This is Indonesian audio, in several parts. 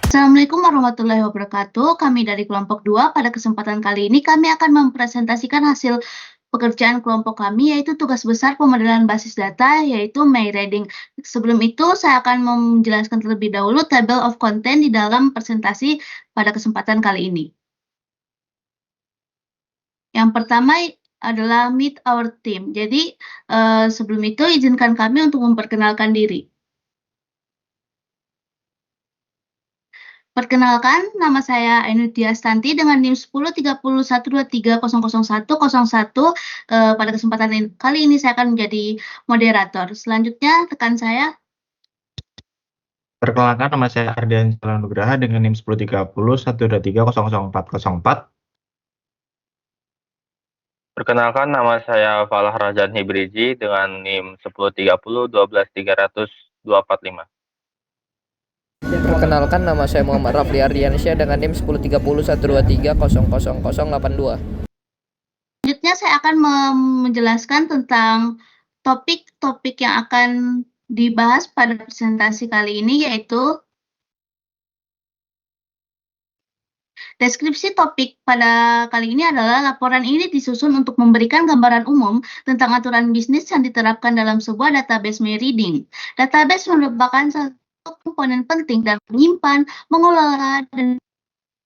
Assalamualaikum warahmatullahi wabarakatuh. Kami dari kelompok 2 pada kesempatan kali ini kami akan mempresentasikan hasil pekerjaan kelompok kami yaitu tugas besar pemodelan basis data yaitu MyReading. Sebelum itu saya akan menjelaskan terlebih dahulu table of content di dalam presentasi pada kesempatan kali ini. Yang pertama adalah meet our team. Jadi sebelum itu izinkan kami untuk memperkenalkan diri. Perkenalkan, nama saya Ainur Diastanti dengan NIM 103012300101. Pada kesempatan kali ini saya akan menjadi moderator. Selanjutnya, rekan saya. Perkenalkan, nama saya Ardian Nugraha dengan NIM 103012300404. Perkenalkan, nama saya Falah Razan Hibriji dengan NIM 103012314245. Perkenalkan, nama saya Muhammad Rafli Ardiansyah dengan NIM 10301231200082. Selanjutnya saya akan menjelaskan tentang topik-topik yang akan dibahas pada presentasi kali ini, yaitu deskripsi topik pada kali ini adalah laporan ini disusun untuk memberikan gambaran umum tentang aturan bisnis yang diterapkan dalam sebuah database MyReading. Database merupakan satu komponen penting dalam menyimpan, mengelola, dan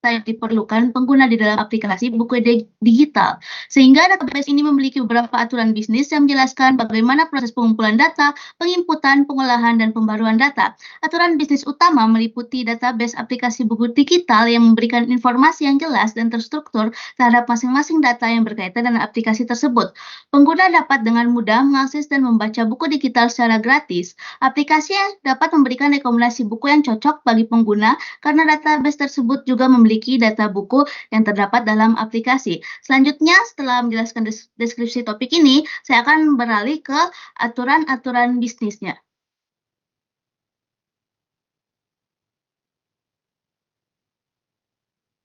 yang diperlukan pengguna di dalam aplikasi buku digital. Sehingga database ini memiliki beberapa aturan bisnis yang menjelaskan bagaimana proses pengumpulan data, penginputan, pengolahan, dan pembaruan data. Aturan bisnis utama meliputi database aplikasi buku digital yang memberikan informasi yang jelas dan terstruktur terhadap masing-masing data yang berkaitan dengan aplikasi tersebut. Pengguna dapat dengan mudah mengakses dan membaca buku digital secara gratis. Aplikasi dapat memberikan rekomendasi buku yang cocok bagi pengguna karena database tersebut juga memiliki data buku yang terdapat dalam aplikasi. Selanjutnya, setelah menjelaskan deskripsi topik ini, saya akan beralih ke aturan-aturan bisnisnya.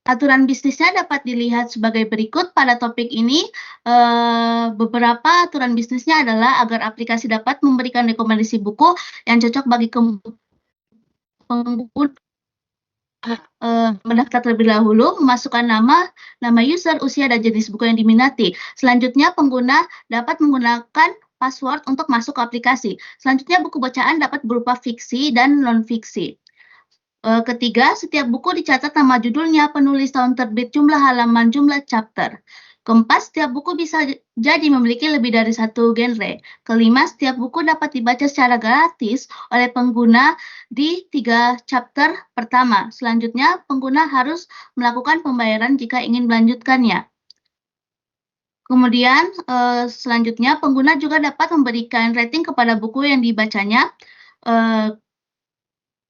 Aturan bisnisnya dapat dilihat sebagai berikut pada topik ini. Beberapa aturan bisnisnya adalah agar aplikasi dapat memberikan rekomendasi buku yang cocok bagi pengguna. Mendaftar terlebih dahulu, memasukkan nama user, usia, dan jenis buku yang diminati. Selanjutnya, pengguna dapat menggunakan password untuk masuk ke aplikasi. Selanjutnya, buku bacaan dapat berupa fiksi dan non-fiksi. Ketiga, setiap buku dicatat nama judulnya, penulis, tahun terbit, jumlah halaman, jumlah chapter. Keempat, setiap buku bisa jadi memiliki lebih dari satu genre. Kelima, setiap buku dapat dibaca secara gratis oleh pengguna di 3 chapter pertama. Selanjutnya, pengguna harus melakukan pembayaran jika ingin melanjutkannya. Kemudian, selanjutnya, pengguna juga dapat memberikan rating kepada buku yang dibacanya.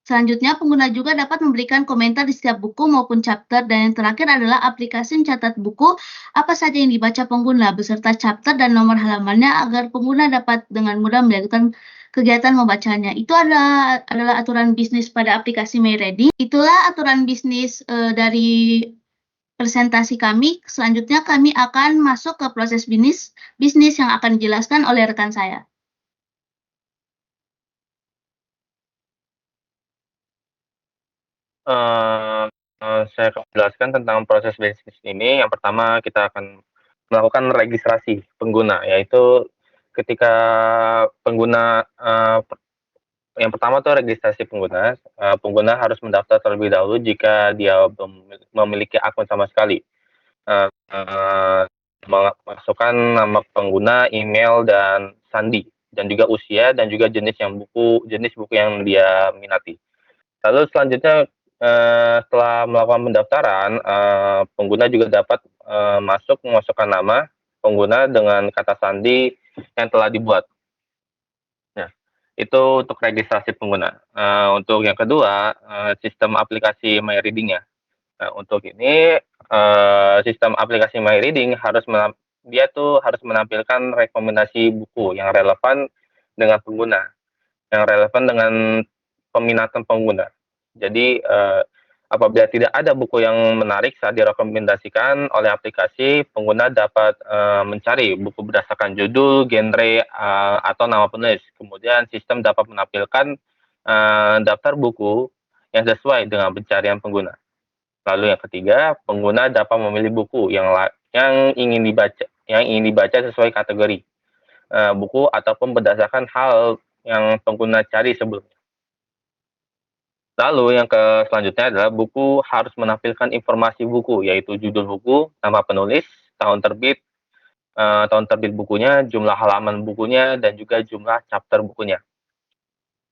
Selanjutnya, pengguna juga dapat memberikan komentar di setiap buku maupun chapter, dan yang terakhir adalah aplikasi mencatat buku apa saja yang dibaca pengguna, beserta chapter dan nomor halamannya agar pengguna dapat dengan mudah melakukan kegiatan membacanya. Itu adalah aturan bisnis pada aplikasi MyReading. Itulah aturan bisnis dari presentasi kami. Selanjutnya kami akan masuk ke proses bisnis yang akan dijelaskan oleh rekan saya. Saya akan menjelaskan tentang proses bisnis ini. Yang pertama, kita akan melakukan registrasi pengguna, yaitu ketika pengguna yang pertama tuh registrasi pengguna. Pengguna harus mendaftar terlebih dahulu jika dia belum memiliki akun sama sekali. Masukkan nama pengguna, email, dan sandi, dan juga usia, dan juga jenis buku yang dia minati. Lalu selanjutnya, setelah melakukan pendaftaran, pengguna juga dapat memasukkan nama pengguna dengan kata sandi yang telah dibuat. Nah, itu untuk registrasi pengguna. Untuk yang kedua, sistem aplikasi MyReading-nya. Nah, untuk ini, sistem aplikasi MyReading harus menampilkan rekomendasi buku yang relevan dengan pengguna, yang relevan dengan peminatan pengguna. Jadi, apabila tidak ada buku yang menarik saat direkomendasikan oleh aplikasi, pengguna dapat mencari buku berdasarkan judul, genre, atau nama penulis. Kemudian sistem dapat menampilkan daftar buku yang sesuai dengan pencarian pengguna. Lalu yang ketiga, pengguna dapat memilih buku yang ingin dibaca sesuai kategori buku ataupun berdasarkan hal yang pengguna cari sebelumnya. Lalu yang selanjutnya adalah buku harus menampilkan informasi buku, yaitu judul buku, nama penulis, tahun terbit bukunya, jumlah halaman bukunya, dan juga jumlah chapter bukunya.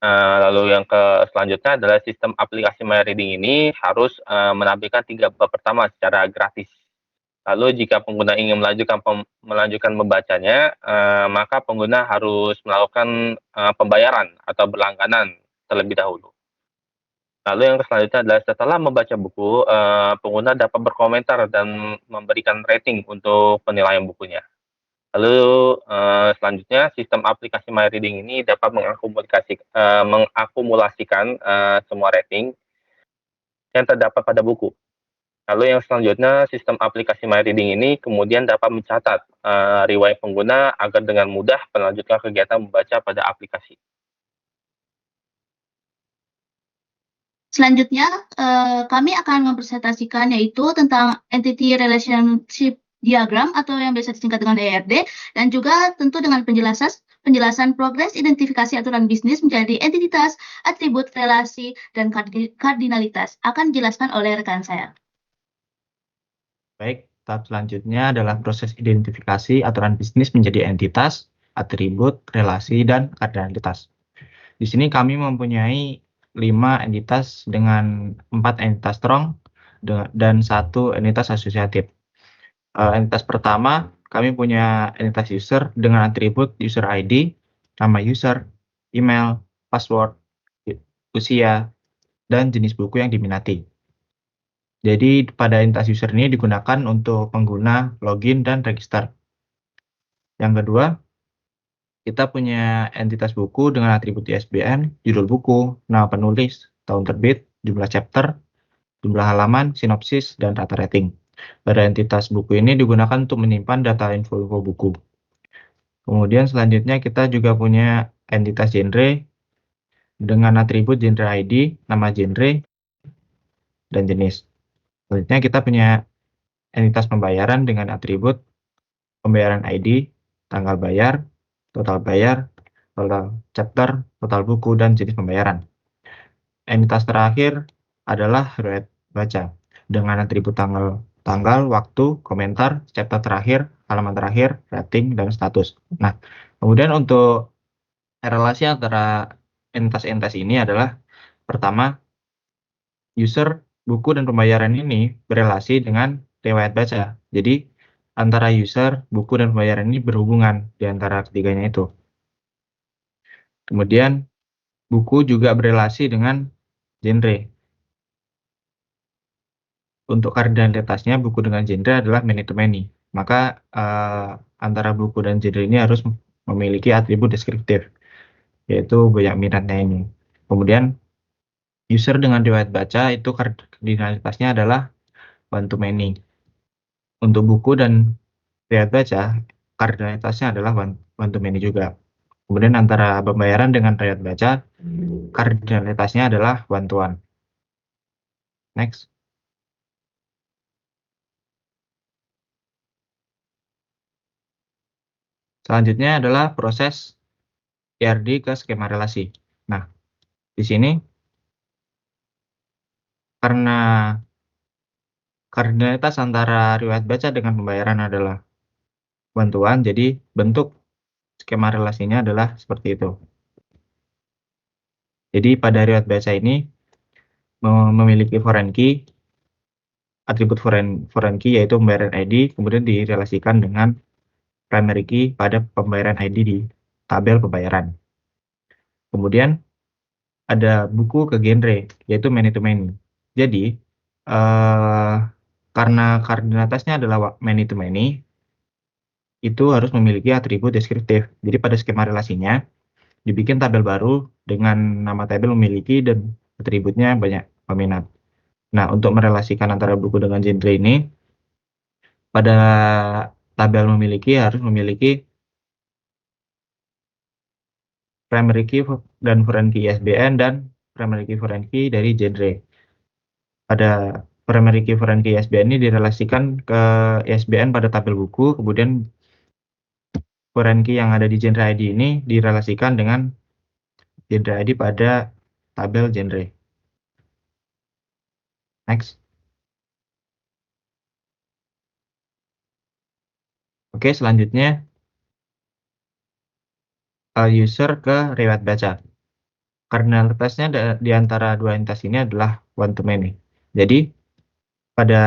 Lalu yang selanjutnya adalah sistem aplikasi MyReading ini harus menampilkan 3 bab pertama secara gratis. Lalu jika pengguna ingin melanjutkan membacanya, maka pengguna harus melakukan pembayaran atau berlangganan terlebih dahulu. Lalu yang selanjutnya adalah setelah membaca buku, pengguna dapat berkomentar dan memberikan rating untuk penilaian bukunya. Lalu selanjutnya sistem aplikasi MyReading ini dapat mengakumulasikan semua rating yang terdapat pada buku. Lalu yang selanjutnya sistem aplikasi MyReading ini kemudian dapat mencatat riwayat pengguna agar dengan mudah melanjutkan kegiatan membaca pada aplikasi. Selanjutnya, kami akan mempresentasikan yaitu tentang Entity Relationship Diagram atau yang biasa disingkat dengan ERD, dan juga tentu dengan penjelasan progres identifikasi aturan bisnis menjadi entitas, atribut, relasi, dan kardinalitas akan dijelaskan oleh rekan saya. Baik, tahap selanjutnya adalah proses identifikasi aturan bisnis menjadi entitas, atribut, relasi, dan kardinalitas. Di sini kami mempunyai 5 entitas dengan 4 entitas strong dan 1 entitas asosiatif. Entitas pertama, kami punya entitas user dengan atribut user ID, nama user, email, password, usia, dan jenis buku yang diminati. Jadi pada entitas user ini digunakan untuk pengguna login dan register. Yang kedua, kita punya entitas buku dengan atribut ISBN, judul buku, nama penulis, tahun terbit, jumlah chapter, jumlah halaman, sinopsis, dan data rating. Pada entitas buku ini digunakan untuk menyimpan data info buku. Kemudian selanjutnya kita juga punya entitas genre dengan atribut genre ID, nama genre, dan jenis. Selanjutnya kita punya entitas pembayaran dengan atribut pembayaran ID, tanggal bayar, total chapter, total buku, dan jenis pembayaran. Entitas terakhir adalah riwayat baca dengan atribut tanggal, waktu, komentar, chapter terakhir, halaman terakhir, rating, dan status. Nah, kemudian untuk relasi antara entitas-entitas ini adalah pertama, user, buku, dan pembayaran ini berelasi dengan riwayat baca. Jadi, antara user, buku, dan pembayaran ini berhubungan di antara ketiganya itu. Kemudian, buku juga berelasi dengan genre. Untuk kardinalitasnya, buku dengan genre adalah many to many. Maka antara buku dan genre ini harus memiliki atribut deskriptif, yaitu banyak minatnya ini. Kemudian, user dengan riwayat baca itu kardinalitasnya adalah one to many. Untuk buku dan riwayat baca, kardinalitasnya adalah one to many juga. Kemudian antara pembayaran dengan riwayat baca, kardinalitasnya adalah one to one. Next. Selanjutnya adalah proses ERD ke skema relasi. Nah, di sini karena kardinalitas antara riwayat baca dengan pembayaran adalah one to one, jadi bentuk skema relasinya adalah seperti itu. Jadi pada riwayat baca ini memiliki foreign key, atribut foreign key yaitu pembayaran ID, kemudian direlasikan dengan primary key pada pembayaran ID di tabel pembayaran. Kemudian ada buku ke genre, yaitu many to many. Jadi, karena kardinalitasnya adalah many to many, itu harus memiliki atribut deskriptif. Jadi pada skema relasinya, dibikin tabel baru dengan nama tabel memiliki dan atributnya banyak peminat. Nah, untuk merelasikan antara buku dengan genre ini, pada tabel memiliki harus memiliki primary key dan foreign key ISBN dan primary key foreign key dari genre. Pada primary key foreign key ISBN ini direlasikan ke ISBN pada tabel buku, kemudian foreign key yang ada di genre ID ini direlasikan dengan genre ID pada tabel genre. Next. Oke, selanjutnya user ke riwayat baca. Kardinalitasnya di antara dua entitas ini adalah one to many. Jadi, pada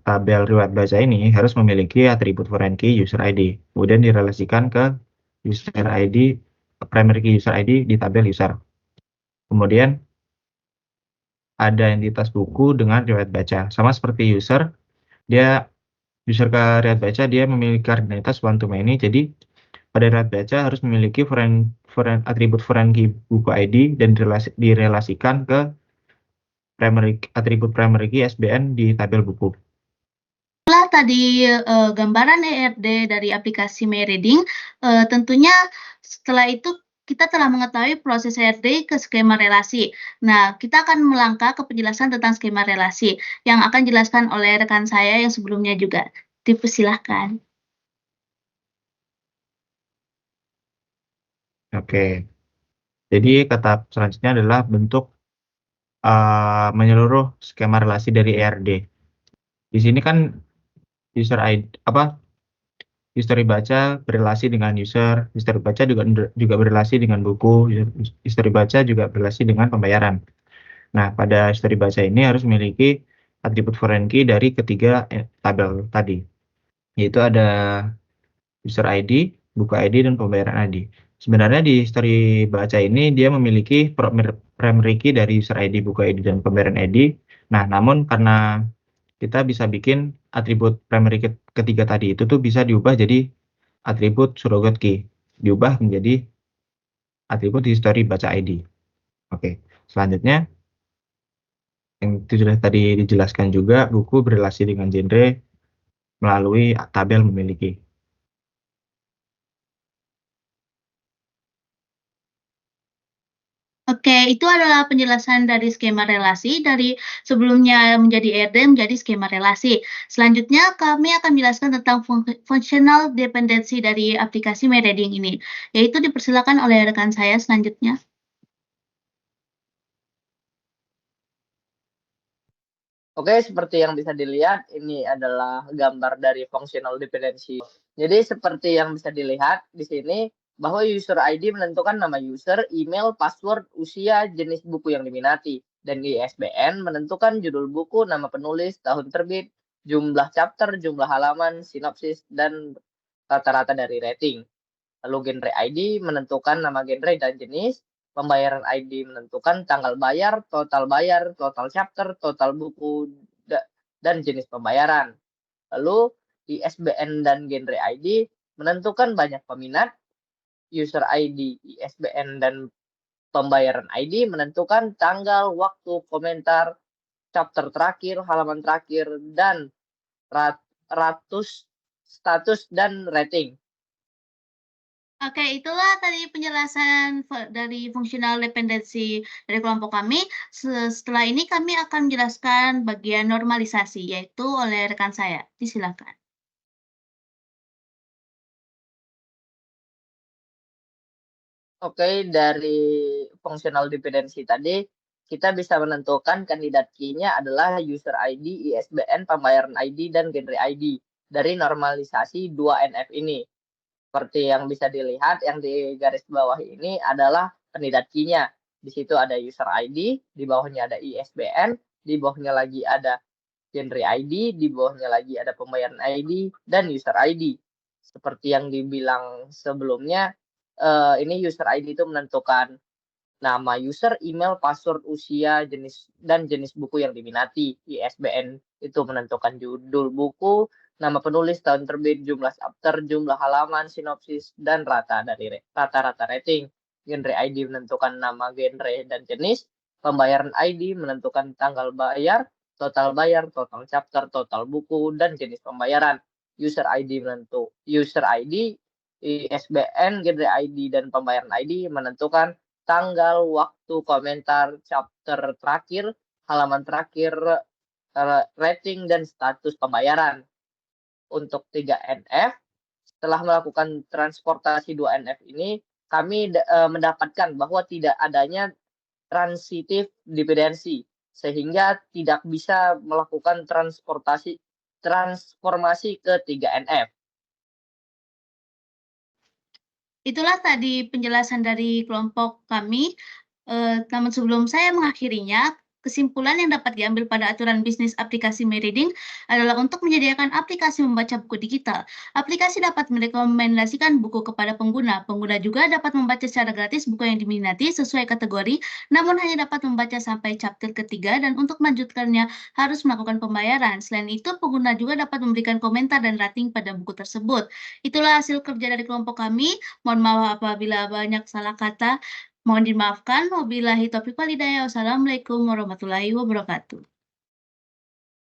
tabel riwayat baca ini harus memiliki atribut foreign key user ID. Kemudian direlasikan ke user ID, primary key user ID di tabel user. Kemudian ada entitas buku dengan riwayat baca. Sama seperti user ke riwayat baca dia memiliki kardinalitas one to many. Jadi pada riwayat baca harus memiliki atribut foreign key buku ID dan direlasikan ke atribut primary key SBN di tabel buku. Setelah tadi gambaran ERD dari aplikasi MyReading, tentunya setelah itu kita telah mengetahui proses ERD ke skema relasi. Nah, kita akan melangkah ke penjelasan tentang skema relasi yang akan dijelaskan oleh rekan saya yang sebelumnya juga. Dipersilahkan. Oke. Jadi kata selanjutnya adalah bentuk menyeluruh skema relasi dari ERD. Di sini kan user ID history baca berrelasi dengan user, history baca juga berrelasi dengan buku, history baca juga berrelasi dengan pembayaran. Nah, pada history baca ini harus memiliki atribut foreign key dari ketiga tabel tadi, yaitu ada user ID, buku ID, dan pembayaran ID. Sebenarnya di history baca ini dia memiliki primary key dari user ID, buku ID, dan pembayaran ID. Nah, namun karena kita bisa bikin atribut primary ketiga tadi itu tuh bisa diubah jadi atribut surrogate key, diubah menjadi atribut history baca ID. Oke, selanjutnya yang itu sudah tadi dijelaskan juga, buku berrelasi dengan genre melalui tabel memiliki. Oke, itu adalah penjelasan dari skema relasi dari sebelumnya menjadi ERD menjadi skema relasi. Selanjutnya kami akan menjelaskan tentang functional dependency dari aplikasi MyReading ini, yaitu dipersilakan oleh rekan saya selanjutnya. Oke, seperti yang bisa dilihat, ini adalah gambar dari functional dependency. Jadi seperti yang bisa dilihat di sini, bahwa user ID menentukan nama user, email, password, usia, jenis buku yang diminati. Dan ISBN menentukan judul buku, nama penulis, tahun terbit, jumlah chapter, jumlah halaman, sinopsis, dan rata-rata dari rating. Lalu genre ID menentukan nama genre dan jenis, pembayaran ID menentukan tanggal bayar, total chapter, total buku, dan jenis pembayaran. Lalu ISBN dan genre ID menentukan banyak peminat, user ID, ISBN, dan pembayaran ID menentukan tanggal, waktu, komentar, chapter terakhir, halaman terakhir, dan ratus, status, dan rating. Oke, itulah tadi penjelasan dari functional dependency dari kelompok kami. Setelah ini kami akan menjelaskan bagian normalisasi, yaitu oleh rekan saya. Disilakan. Oke, dari functional dependency tadi, kita bisa menentukan kandidat key-nya adalah user ID, ISBN, pembayaran ID, dan genre ID dari normalisasi 2NF ini. Seperti yang bisa dilihat, yang di garis bawah ini adalah kandidat key-nya. Di situ ada user ID, di bawahnya ada ISBN, di bawahnya lagi ada genre ID, di bawahnya lagi ada pembayaran ID, dan user ID. Seperti yang dibilang sebelumnya, ini user ID itu menentukan nama user, email, password, usia, jenis buku yang diminati. ISBN itu menentukan judul buku, nama penulis, tahun terbit, jumlah chapter, jumlah halaman, sinopsis, dan rata-rata rating. Genre ID menentukan nama genre dan jenis. Pembayaran ID menentukan tanggal bayar, total chapter, total buku, dan jenis pembayaran. User ID ISBN, genre ID, dan pembayaran ID menentukan tanggal, waktu, komentar, chapter terakhir, halaman terakhir, rating, dan status pembayaran. Untuk 3NF, setelah melakukan transportasi 2NF ini, kami mendapatkan bahwa tidak adanya transitif dipendensi, sehingga tidak bisa melakukan transformasi ke 3NF. Itulah tadi penjelasan dari kelompok kami. Namun sebelum saya mengakhirinya, kesimpulan yang dapat diambil pada aturan bisnis aplikasi MyReading adalah untuk menyediakan aplikasi membaca buku digital. Aplikasi dapat merekomendasikan buku kepada pengguna. Pengguna juga dapat membaca secara gratis buku yang diminati sesuai kategori, namun hanya dapat membaca sampai chapter ketiga dan untuk melanjutkannya harus melakukan pembayaran. Selain itu, pengguna juga dapat memberikan komentar dan rating pada buku tersebut. Itulah hasil kerja dari kelompok kami. Mohon maaf apabila banyak salah kata. Mohon dimaafkan. Wabillahi taufiq wal hidayah. Wassalamualaikum warahmatullahi wabarakatuh.